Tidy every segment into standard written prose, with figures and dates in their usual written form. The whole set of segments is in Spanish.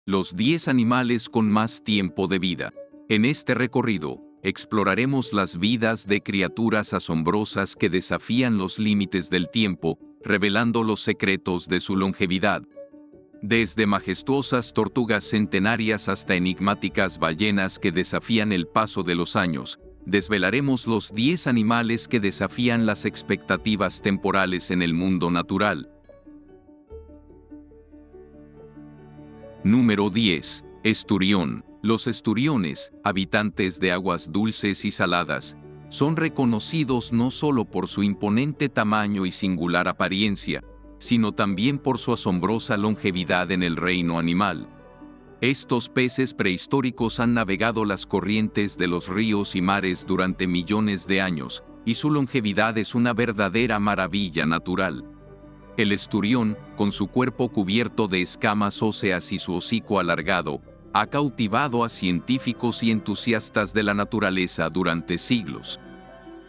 Los 10 animales con más tiempo de vida. En este recorrido, exploraremos las vidas de criaturas asombrosas que desafían los límites del tiempo, revelando los secretos de su longevidad. Desde majestuosas tortugas centenarias hasta enigmáticas ballenas que desafían el paso de los años, desvelaremos los 10 animales que desafían las expectativas temporales en el mundo natural. Número 10. Esturión. Los esturiones, habitantes de aguas dulces y saladas, son reconocidos no solo por su imponente tamaño y singular apariencia, sino también por su asombrosa longevidad en el reino animal. Estos peces prehistóricos han navegado las corrientes de los ríos y mares durante millones de años, y su longevidad es una verdadera maravilla natural. El esturión, con su cuerpo cubierto de escamas óseas y su hocico alargado, ha cautivado a científicos y entusiastas de la naturaleza durante siglos.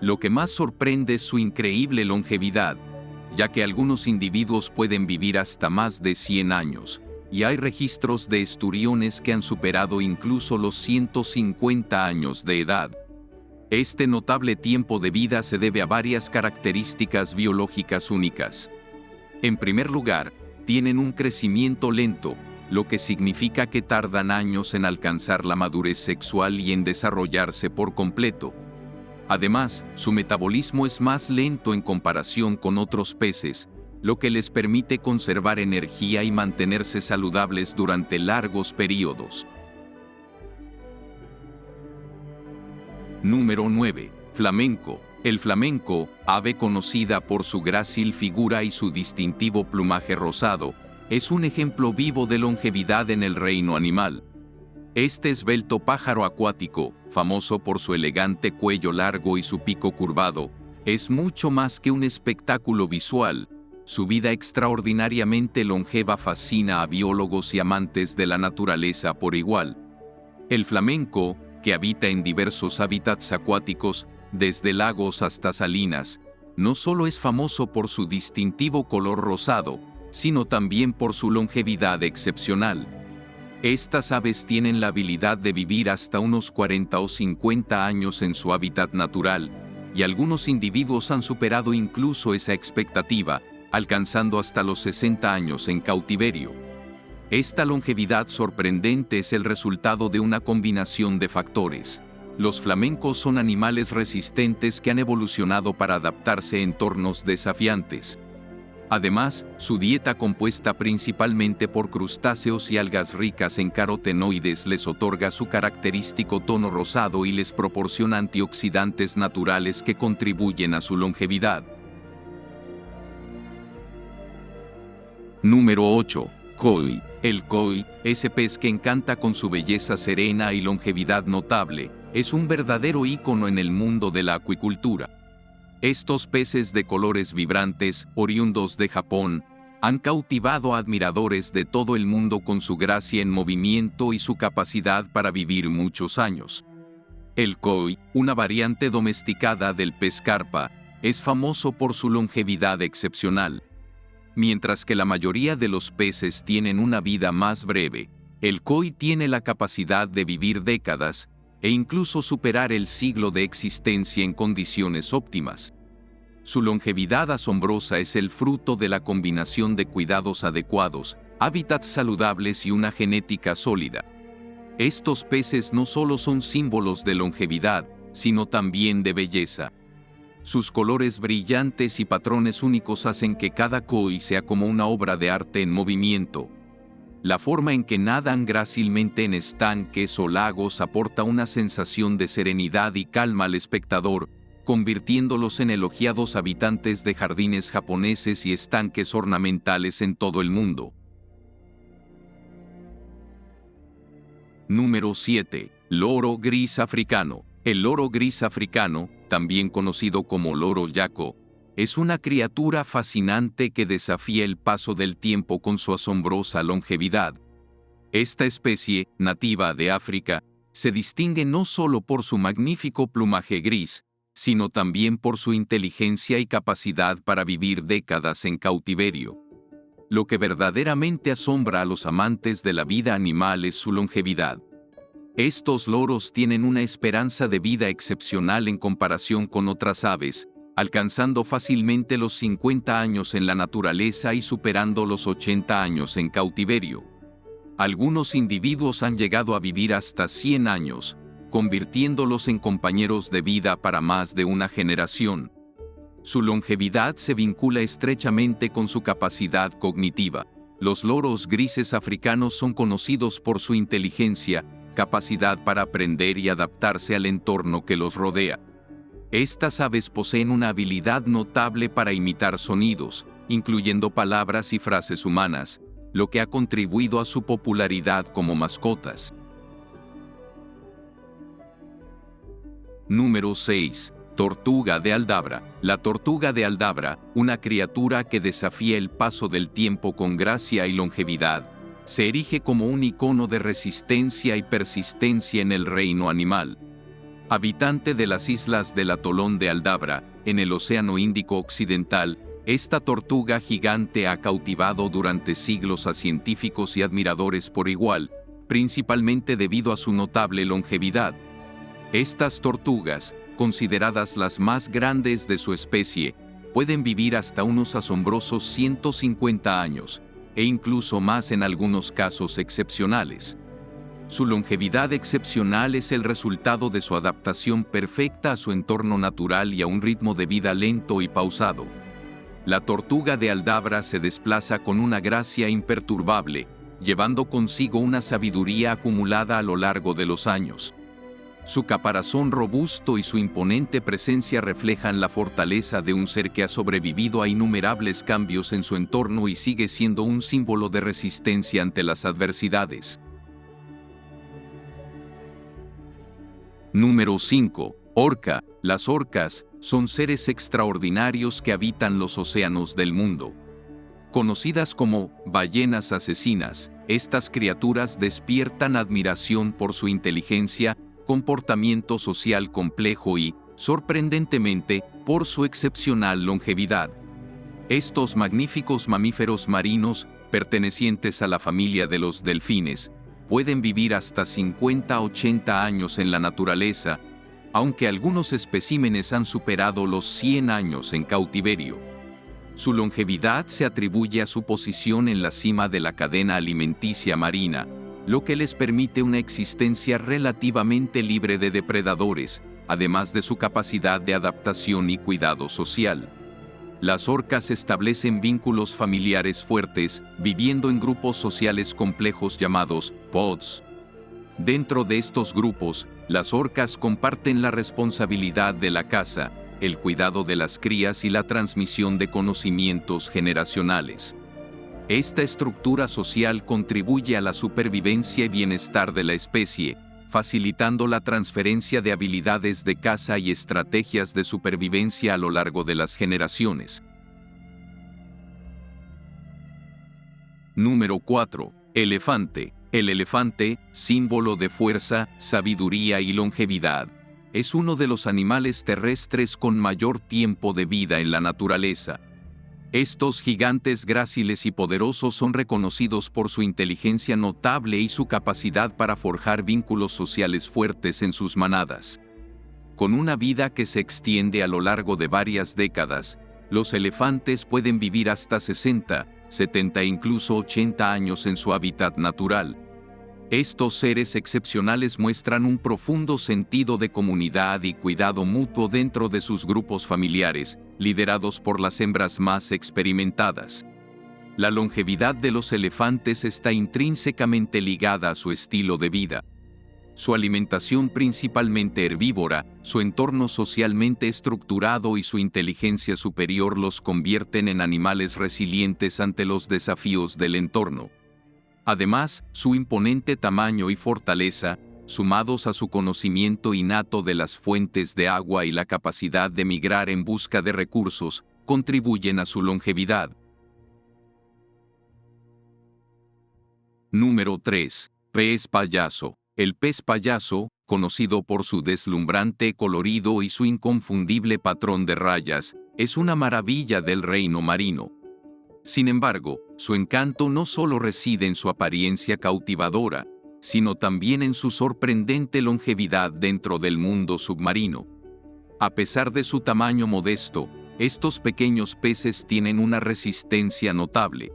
Lo que más sorprende es su increíble longevidad, ya que algunos individuos pueden vivir hasta más de 100 años, y hay registros de esturiones que han superado incluso los 150 años de edad. Este notable tiempo de vida se debe a varias características biológicas únicas. En primer lugar, tienen un crecimiento lento, lo que significa que tardan años en alcanzar la madurez sexual y en desarrollarse por completo. Además, su metabolismo es más lento en comparación con otros peces, lo que les permite conservar energía y mantenerse saludables durante largos periodos. Número 9. Flamenco. El flamenco, ave conocida por su grácil figura y su distintivo plumaje rosado, es un ejemplo vivo de longevidad en el reino animal. Este esbelto pájaro acuático, famoso por su elegante cuello largo y su pico curvado, es mucho más que un espectáculo visual. Su vida extraordinariamente longeva fascina a biólogos y amantes de la naturaleza por igual. El flamenco, que habita en diversos hábitats acuáticos, desde lagos hasta salinas, no solo es famoso por su distintivo color rosado, sino también por su longevidad excepcional. Estas aves tienen la habilidad de vivir hasta unos 40 o 50 años en su hábitat natural, y algunos individuos han superado incluso esa expectativa, alcanzando hasta los 60 años en cautiverio. Esta longevidad sorprendente es el resultado de una combinación de factores. Los flamencos son animales resistentes que han evolucionado para adaptarse a entornos desafiantes. Además, su dieta compuesta principalmente por crustáceos y algas ricas en carotenoides les otorga su característico tono rosado y les proporciona antioxidantes naturales que contribuyen a su longevidad. Número 8. Koi. El koi, ese pez que encanta con su belleza serena y longevidad notable, es un verdadero ícono en el mundo de la acuicultura. Estos peces de colores vibrantes, oriundos de Japón, han cautivado a admiradores de todo el mundo con su gracia en movimiento y su capacidad para vivir muchos años. El koi, una variante domesticada del pez carpa, es famoso por su longevidad excepcional. Mientras que la mayoría de los peces tienen una vida más breve, el koi tiene la capacidad de vivir décadas e incluso superar el siglo de existencia en condiciones óptimas. Su longevidad asombrosa es el fruto de la combinación de cuidados adecuados, hábitats saludables y una genética sólida. Estos peces no solo son símbolos de longevidad, sino también de belleza. Sus colores brillantes y patrones únicos hacen que cada koi sea como una obra de arte en movimiento. La forma en que nadan grácilmente en estanques o lagos aporta una sensación de serenidad y calma al espectador, convirtiéndolos en elogiados habitantes de jardines japoneses y estanques ornamentales en todo el mundo. Número 7. Loro gris africano. El loro gris africano, también conocido como loro yaco, es una criatura fascinante que desafía el paso del tiempo con su asombrosa longevidad. Esta especie, nativa de África, se distingue no solo por su magnífico plumaje gris, sino también por su inteligencia y capacidad para vivir décadas en cautiverio. Lo que verdaderamente asombra a los amantes de la vida animal es su longevidad. Estos loros tienen una esperanza de vida excepcional en comparación con otras aves, alcanzando fácilmente los 50 años en la naturaleza y superando los 80 años en cautiverio. Algunos individuos han llegado a vivir hasta 100 años, convirtiéndolos en compañeros de vida para más de una generación. Su longevidad se vincula estrechamente con su capacidad cognitiva. Los loros grises africanos son conocidos por su inteligencia, capacidad para aprender y adaptarse al entorno que los rodea. Estas aves poseen una habilidad notable para imitar sonidos, incluyendo palabras y frases humanas, lo que ha contribuido a su popularidad como mascotas. Número 6. Tortuga de Aldabra. La tortuga de Aldabra, una criatura que desafía el paso del tiempo con gracia y longevidad, se erige como un icono de resistencia y persistencia en el reino animal. Habitante de las islas del atolón de Aldabra, en el Océano Índico Occidental, esta tortuga gigante ha cautivado durante siglos a científicos y admiradores por igual, principalmente debido a su notable longevidad. Estas tortugas, consideradas las más grandes de su especie, pueden vivir hasta unos asombrosos 150 años, e incluso más en algunos casos excepcionales. Su longevidad excepcional es el resultado de su adaptación perfecta a su entorno natural y a un ritmo de vida lento y pausado. La tortuga de Aldabra se desplaza con una gracia imperturbable, llevando consigo una sabiduría acumulada a lo largo de los años. Su caparazón robusto y su imponente presencia reflejan la fortaleza de un ser que ha sobrevivido a innumerables cambios en su entorno y sigue siendo un símbolo de resistencia ante las adversidades. Número 5. Orca. Las orcas son seres extraordinarios que habitan los océanos del mundo. Conocidas como ballenas asesinas, estas criaturas despiertan admiración por su inteligencia, comportamiento social complejo y, sorprendentemente, por su excepcional longevidad. Estos magníficos mamíferos marinos, pertenecientes a la familia de los delfines, pueden vivir hasta 50 a 80 años en la naturaleza, aunque algunos especímenes han superado los 100 años en cautiverio. Su longevidad se atribuye a su posición en la cima de la cadena alimenticia marina, lo que les permite una existencia relativamente libre de depredadores, además de su capacidad de adaptación y cuidado social. Las orcas establecen vínculos familiares fuertes, viviendo en grupos sociales complejos llamados pods. Dentro de estos grupos, las orcas comparten la responsabilidad de la caza, el cuidado de las crías y la transmisión de conocimientos generacionales. Esta estructura social contribuye a la supervivencia y bienestar de la especie, facilitando la transferencia de habilidades de caza y estrategias de supervivencia a lo largo de las generaciones. Número 4. Elefante. El elefante, símbolo de fuerza, sabiduría y longevidad, es uno de los animales terrestres con mayor tiempo de vida en la naturaleza. Estos gigantes gráciles y poderosos son reconocidos por su inteligencia notable y su capacidad para forjar vínculos sociales fuertes en sus manadas. Con una vida que se extiende a lo largo de varias décadas, los elefantes pueden vivir hasta 60, 70 e incluso 80 años en su hábitat natural. Estos seres excepcionales muestran un profundo sentido de comunidad y cuidado mutuo dentro de sus grupos familiares, liderados por las hembras más experimentadas. La longevidad de los elefantes está intrínsecamente ligada a su estilo de vida. Su alimentación principalmente herbívora, su entorno socialmente estructurado y su inteligencia superior los convierten en animales resilientes ante los desafíos del entorno. Además, su imponente tamaño y fortaleza, sumados a su conocimiento innato de las fuentes de agua y la capacidad de migrar en busca de recursos, contribuyen a su longevidad. Número 3. Pez payaso. El pez payaso, conocido por su deslumbrante colorido y su inconfundible patrón de rayas, es una maravilla del reino marino. Sin embargo, su encanto no solo reside en su apariencia cautivadora, sino también en su sorprendente longevidad dentro del mundo submarino. A pesar de su tamaño modesto, estos pequeños peces tienen una resistencia notable.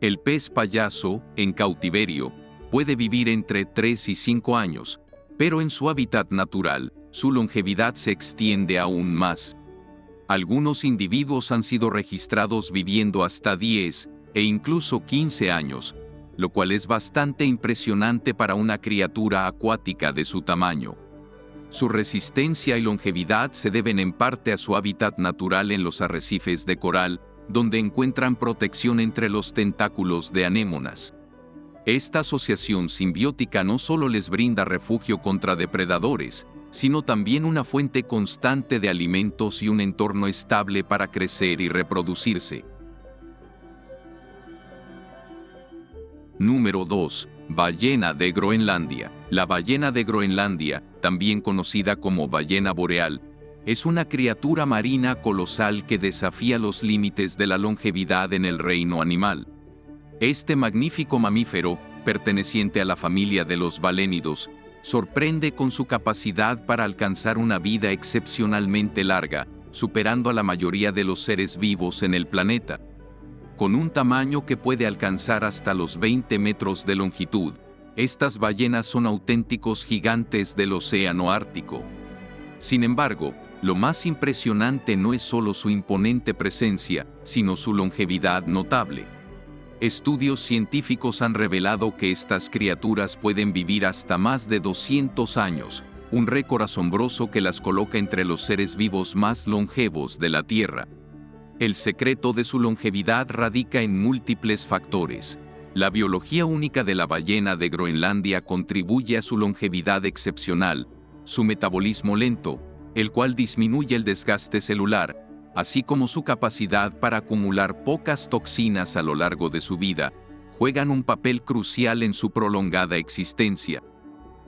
El pez payaso, en cautiverio, puede vivir entre 3 y 5 años, pero en su hábitat natural, su longevidad se extiende aún más. Algunos individuos han sido registrados viviendo hasta 10 e incluso 15 años, lo cual es bastante impresionante para una criatura acuática de su tamaño. Su resistencia y longevidad se deben en parte a su hábitat natural en los arrecifes de coral, donde encuentran protección entre los tentáculos de anémonas. Esta asociación simbiótica no solo les brinda refugio contra depredadores, sino también una fuente constante de alimentos y un entorno estable para crecer y reproducirse. Número 2. Ballena de Groenlandia. La ballena de Groenlandia, también conocida como ballena boreal, es una criatura marina colosal que desafía los límites de la longevidad en el reino animal. Este magnífico mamífero, perteneciente a la familia de los balénidos, sorprende con su capacidad para alcanzar una vida excepcionalmente larga, superando a la mayoría de los seres vivos en el planeta. Con un tamaño que puede alcanzar hasta los 20 metros de longitud, estas ballenas son auténticos gigantes del océano Ártico. Sin embargo, lo más impresionante no es solo su imponente presencia, sino su longevidad notable. Estudios científicos han revelado que estas criaturas pueden vivir hasta más de 200 años, un récord asombroso que las coloca entre los seres vivos más longevos de la Tierra. El secreto de su longevidad radica en múltiples factores. La biología única de la ballena de Groenlandia contribuye a su longevidad excepcional, su metabolismo lento, el cual disminuye el desgaste celular, así como su capacidad para acumular pocas toxinas a lo largo de su vida, juegan un papel crucial en su prolongada existencia.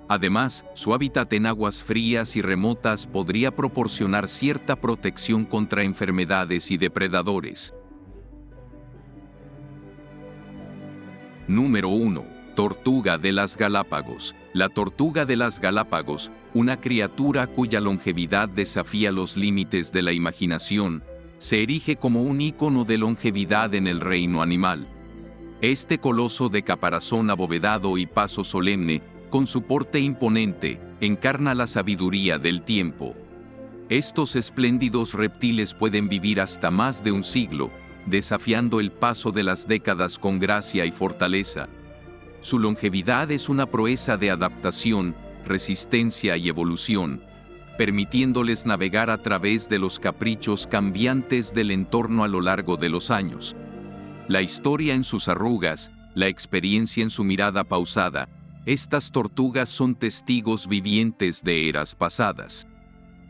Además, su hábitat en aguas frías y remotas podría proporcionar cierta protección contra enfermedades y depredadores. Número 1. Tortuga de las Galápagos. La tortuga de las Galápagos, una criatura cuya longevidad desafía los límites de la imaginación, se erige como un ícono de longevidad en el reino animal. Este coloso de caparazón abovedado y paso solemne, con su porte imponente, encarna la sabiduría del tiempo. Estos espléndidos reptiles pueden vivir hasta más de un siglo, desafiando el paso de las décadas con gracia y fortaleza. Su longevidad es una proeza de adaptación, resistencia y evolución, permitiéndoles navegar a través de los caprichos cambiantes del entorno a lo largo de los años. La historia en sus arrugas, la experiencia en su mirada pausada, estas tortugas son testigos vivientes de eras pasadas.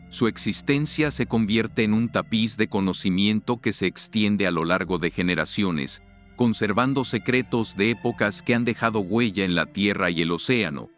Su existencia se convierte en un tapiz de conocimiento que se extiende a lo largo de generaciones, conservando secretos de épocas que han dejado huella en la tierra y el océano.